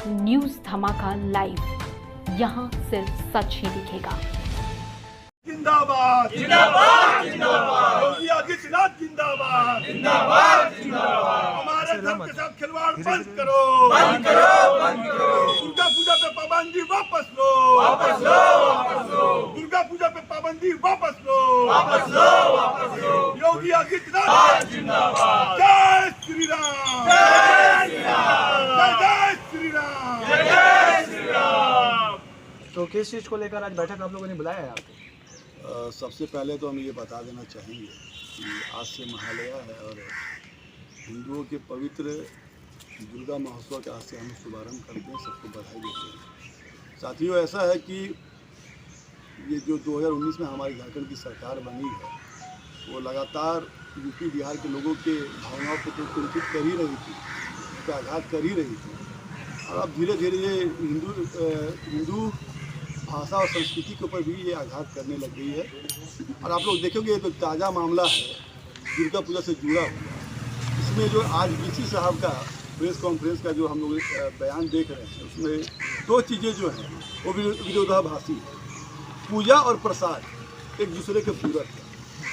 News धमाका live, यहाँ सिर्फ सच ही दिखेगा। जिंदाबाद जिंदाबाद जिंदाबाद, योगी आदित्यनाथ जिंदाबाद जिंदाबाद जिंदाबाद। हमारे धर्म के साथ खिलवाड़ बंद करो, बंद करो, बंद करो। दुर्गा पूजा पे पाबंदी वापस लो, वापस लो, वापस लो। दुर्गा पूजा पे पाबंदी वापस लो, वापस लो, वापस लो। योगी आदित्यनाथ जिंदाबाद। जय श्री राम, जय श्री राम, जय श्री राम, जय श्री राम। तो किस चीज़ को लेकर आज बैठक आप लोगों ने बुलाया है आपको? सबसे पहले तो हम ये बता देना चाहेंगे कि आज से महालया है और हिंदुओं के पवित्र दुर्गा महोत्सव का आज से हम शुभारंभ करते हैं, सबको बधाई देते हैं। साथियों, ऐसा है कि ये जो 2019 में हमारी झारखंड की सरकार बनी है वो लगातार यूपी बिहार के लोगों के भावनाओं को तो कुंठित कर ही रही थी, उस पर आघात कर ही रही थी। और अब धीरे धीरे ये हिंदू भाषा और संस्कृति के ऊपर भी ये आघात करने लग गई है। और आप लोग देखोगे ये तो ताज़ा मामला है दुर्गा पूजा से जुड़ा हुआ। इसमें जो आज डीसी साहब का प्रेस कॉन्फ्रेंस का जो हम लोग बयान देख रहे हैं उसमें दो चीज़ें जो हैं वो विरोधाभासी है। पूजा और प्रसाद एक दूसरे के पूरक है।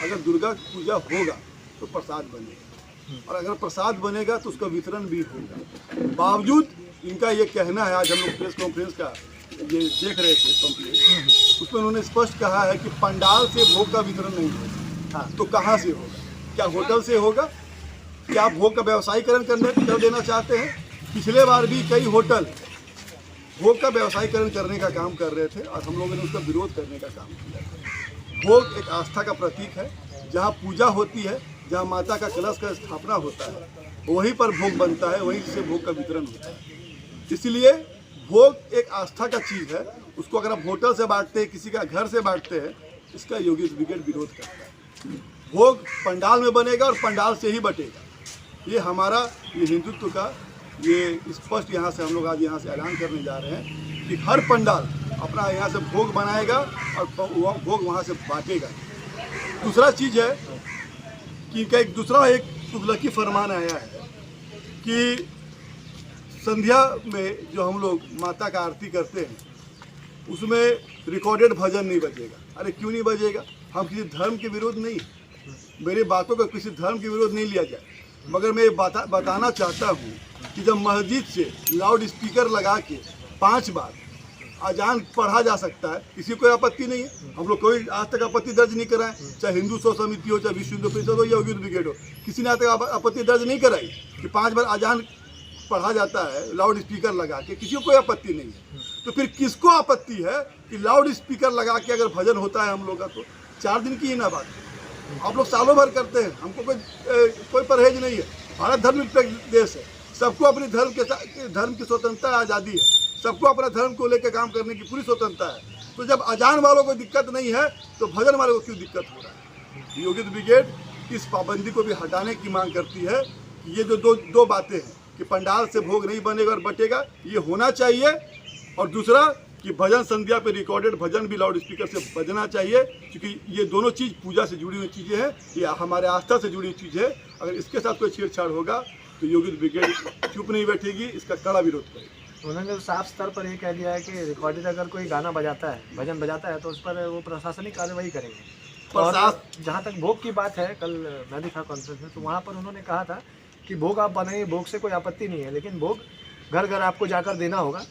अगर दुर्गा पूजा होगा तो प्रसाद बनेगा, और अगर प्रसाद बनेगा तो उसका वितरण भी होगा। बावजूद इनका ये कहना है, आज हम लोग प्रेस कॉन्फ्रेंस का ये देख रहे थे कंप्लेंट, उसमें उन्होंने स्पष्ट कहा है कि पंडाल से भोग का वितरण नहीं होगा। हाँ, तो कहाँ से होगा? क्या होटल से होगा? क्या आप भोग का व्यवसायीकरण कर देना चाहते हैं? पिछले बार भी कई होटल भोग का व्यवसायीकरण करने का काम कर रहे थे और हम लोगों ने उसका विरोध करने का काम किया। भोग एक आस्था का प्रतीक है। जहाँ पूजा होती है, जहाँ माता का कलश का स्थापना होता है, वहीं पर भोग बनता है, वहीं से भोग का वितरण होता है। इसलिए भोग एक आस्था का चीज़ है। उसको अगर आप होटल से बांटते हैं, किसी का घर से बांटते हैं, इसका योगी ब्रिगेड विरोध करता है। भोग पंडाल में बनेगा और पंडाल से ही बटेगा। ये हमारा ये हिंदुत्व का ये स्पष्ट यहाँ से हम लोग आज यहाँ से ऐलान करने जा रहे हैं कि हर पंडाल अपना यहाँ से भोग बनाएगा और भोग वहाँ से बांटेगा। दूसरा चीज़ है कि इनका एक तुगलकी फरमान आया है कि संध्या में जो हम लोग माता का आरती करते हैं उसमें रिकॉर्डेड भजन नहीं बजेगा। अरे क्यों नहीं बजेगा? हम किसी धर्म के विरोध नहीं, मेरी बातों का किसी धर्म के विरोध नहीं लिया जाए, मगर मैं बताना चाहता हूँ कि जब मस्जिद से लाउड स्पीकर लगा के 5 बार अजान पढ़ा जा सकता है, किसी को आपत्ति नहीं है। हम लोग कोई आज तक आपत्ति दर्ज नहीं कराए, चाहे हिंदू सौ समिति हो, चाहे विश्व हिंदू परिषद हो या यूथ ब्रिगेड हो, किसी ने आज तक आपत्ति दर्ज नहीं कराई कि 5 बार अजान पढ़ा जाता है लाउड स्पीकर लगा के। किसी को कोई आपत्ति नहीं है। तो फिर किसको आपत्ति है कि लाउड स्पीकर लगा के अगर भजन होता है हम लोग का, तो 4 दिन की ही ना बात है। आप लोग सालों भर करते हैं, हमको कोई परहेज नहीं है। भारत धर्मनिरपेक्ष देश है, सबको अपने धर्म की स्वतंत्रता आज़ादी है, सबको अपना धर्म को लेकर काम करने की पूरी स्वतंत्रता है। तो जब अजान वालों को दिक्कत नहीं है तो भजन वालों को क्यों दिक्कत हो रहा है? योगी ब्रिगेड इस पाबंदी को भी हटाने की मांग करती है। ये जो दो बातें हैं कि पंडाल से भोग नहीं बनेगा और बटेगा, ये होना चाहिए। और दूसरा कि भजन संध्या पे रिकॉर्डेड भजन भी लाउड स्पीकर से बजना चाहिए, क्योंकि ये दोनों चीज़ पूजा से जुड़ी हुई चीज़ें हैं, ये हमारे आस्था से जुड़ी हुई चीज़ है। अगर इसके साथ कोई छेड़छाड़ होगा तो योगी ब्रिगेड चुप नहीं बैठेगी, इसका कड़ा विरोध करेगी। उन्होंने साफ स्तर पर ये कह दिया है कि रिकॉर्डेड अगर कोई गाना बजाता है, भजन बजाता है, तो उस पर वो प्रशासनिक कार्रवाई करेंगे। और जहाँ तक भोग की बात है, कल मैं भी था कॉन्फ्रेंस में, तो वहाँ पर उन्होंने कहा था कि भोग आप बनाइए, भोग से कोई आपत्ति नहीं है, लेकिन भोग घर घर आपको जाकर देना होगा।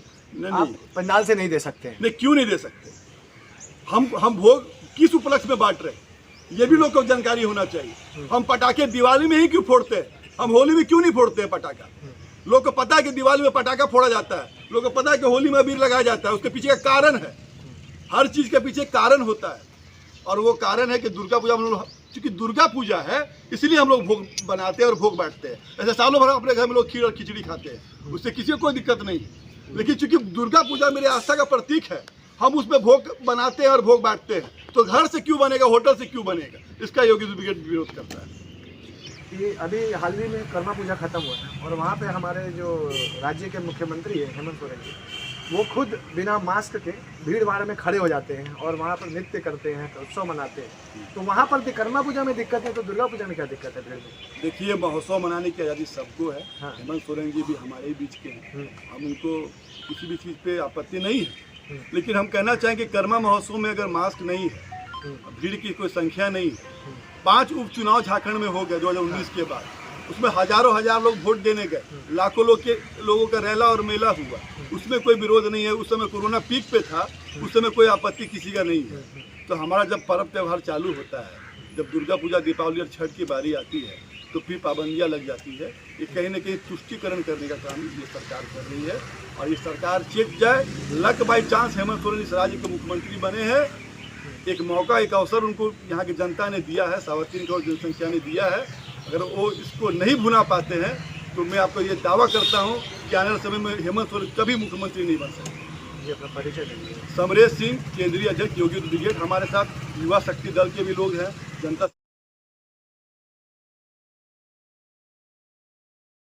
आप पंडाल से नहीं दे सकते हैं। नहीं, क्यों नहीं दे सकते? हम भोग किस उपलक्ष्य में बांट रहे हैं, ये भी लोगों को जानकारी होना चाहिए। हम पटाखे दिवाली में ही क्यों फोड़ते हैं? हम होली में क्यों नहीं फोड़ते हैं पटाखा? लोग को पता है कि दिवाली में पटाखा फोड़ा जाता है, लोग को पता है कि होली में अबीर लगाया जाता है। उसके पीछे का कारण है, हर चीज़ के पीछे कारण होता है, और वो कारण है कि दुर्गा पूजा हम लोग, क्योंकि दुर्गा पूजा है इसलिए हम लोग भोग बनाते हैं और भोग बांटते हैं। ऐसे सालों भर अपने घर में लोग खीर और खिचड़ी खाते हैं, उससे किसी को कोई दिक्कत नहीं है। लेकिन चूंकि दुर्गा पूजा मेरे आस्था का प्रतीक है, हम उसमें भोग बनाते हैं और भोग बांटते हैं, तो घर से क्यों बनेगा, होटल से क्यों बनेगा? इसका योगी ब्रिगेड विरोध करता है। ये अभी हाल ही में कर्मा पूजा खत्म हुआ है और वहाँ पे हमारे जो राज्य के मुख्यमंत्री हैं हेमंत सोरेन जी, वो खुद बिना मास्क के भीड़ भाड़ में खड़े हो जाते हैं और वहाँ पर नृत्य करते हैं, उत्सव मनाते हैं। तो वहाँ पर कर्मा पूजा में दिक्कत है, तो दुर्गा पूजा में क्या दिक्कत है भीड़ में? देखिए, महोत्सव मनाने की आज़ादी सबको है। हाँ। हेमंत सोरेन जी भी हमारे ही बीच के हैं, हम उनको किसी भी चीज़ पे आपत्ति नहीं है। लेकिन हम कहना चाहेंगे कर्मा महोत्सव में अगर मास्क नहीं है, भीड़ की कोई संख्या नहीं है, 5 उपचुनाव झारखंड में हो गए 2019 के बाद, उसमें हजारों हजार लोग वोट देने गए, लाखों लोगों का रैला और मेला हुआ, उसमें कोई विरोध नहीं है। उस समय कोरोना पीक पे था, उस समय कोई आपत्ति किसी का नहीं है। तो हमारा जब पर्व त्यौहार चालू होता है, जब दुर्गा पूजा, दीपावली और छठ की बारी आती है, तो फिर पाबंदियाँ लग जाती है। ये कहीं ना कहीं तुष्टिकरण करने का काम ये सरकार कर रही है। और ये सरकार चेत जाए, luck by chance Hemant Soren इस राज्य के मुख्यमंत्री बने हैं, एक मौका, एक अवसर उनको यहाँ की जनता ने दिया है, 3.25 करोड़ जनसंख्या ने दिया है। अगर वो इसको नहीं भुना पाते हैं तो मैं आपको ये दावा करता हूँ कि आने वाले समय में हेमंत सोरेन कभी मुख्यमंत्री नहीं बन सकते। ये अपना परिचय दीजिए। समरेश सिंह, केंद्रीय अध्यक्ष योगी ब्रिगेड। हमारे साथ युवा शक्ति दल के भी लोग हैं, जनता